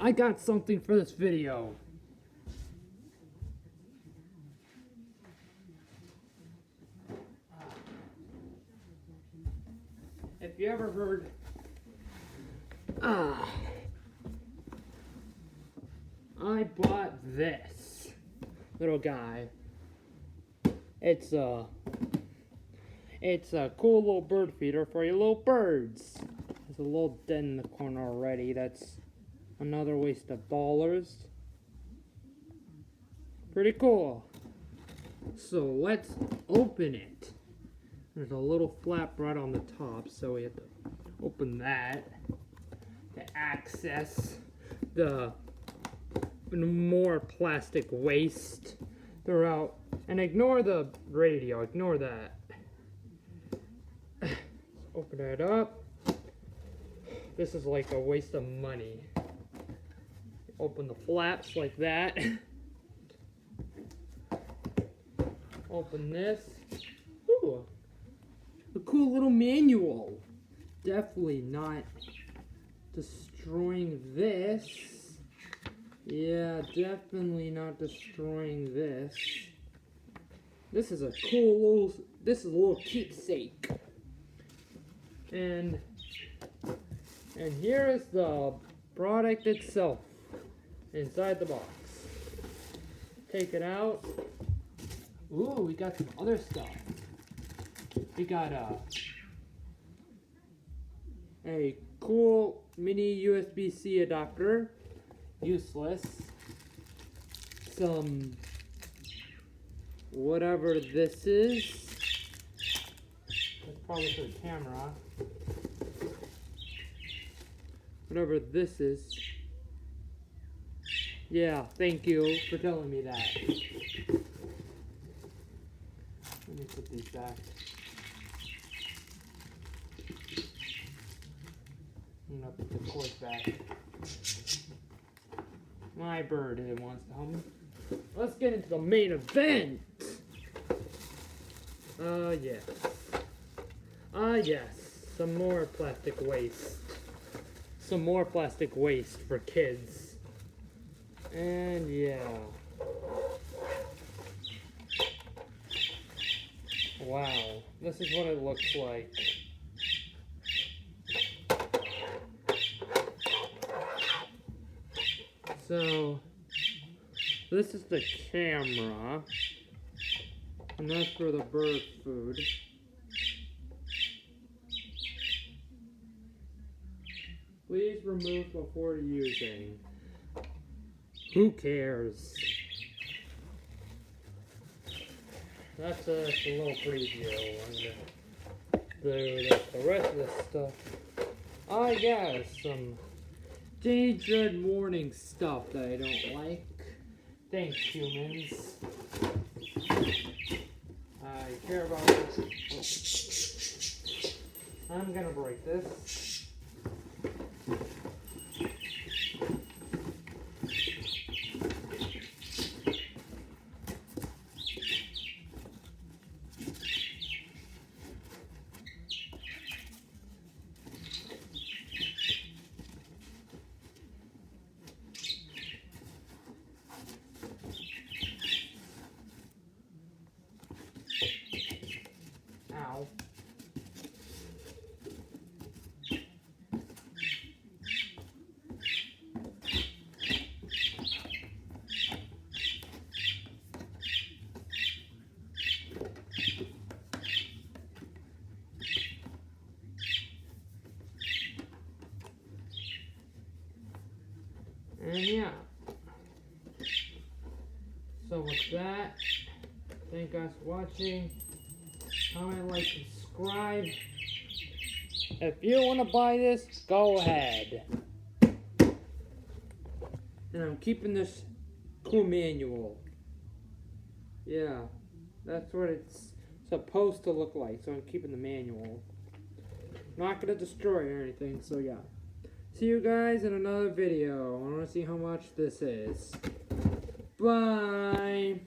I got something for this video. If you ever heard, I bought this little guy. It's a cool little bird feeder for your little birds. There's a little dent in the corner already. That's another waste of dollars. Pretty cool. So let's open it. There's a little flap right on the top, so we have to open that to access the more plastic waste throughout. And ignore the radio, ignore that. Open it up. This is like a waste of money. Open the flaps like that. Open this. Ooh, a cool little manual. Definitely not destroying this. Yeah, definitely not destroying this. This is a cool little keepsake. And here is the product itself inside the box. Take it out. Ooh, we got some other stuff. We got a cool mini USB-C adapter. Useless. Some whatever this is. That's probably for the camera. Whatever this is. Yeah, thank you for telling me that. Let me put these back. I'm gonna put the cord back. My bird wants to hum. Let's get into the main event. Yes. Yes. Some more plastic waste. Some more plastic waste for kids. And yeah. Wow. This is what it looks like. So, this is the camera, and that's for the bird food. Please remove before using. Who cares? That's just a little preview. The rest of this stuff. I guess some day dread morning stuff that I don't like. Thanks, humans. I care about this. I'm gonna break this. Ow. And yeah. So with that, thank you guys for watching. Comment, like, subscribe. If you want to buy this, go ahead. And I'm keeping this cool manual. Yeah, that's what it's supposed to look like. So I'm keeping the manual. Not going to destroy it or anything, so yeah. See you guys in another video. I want to see how much this is. Bye.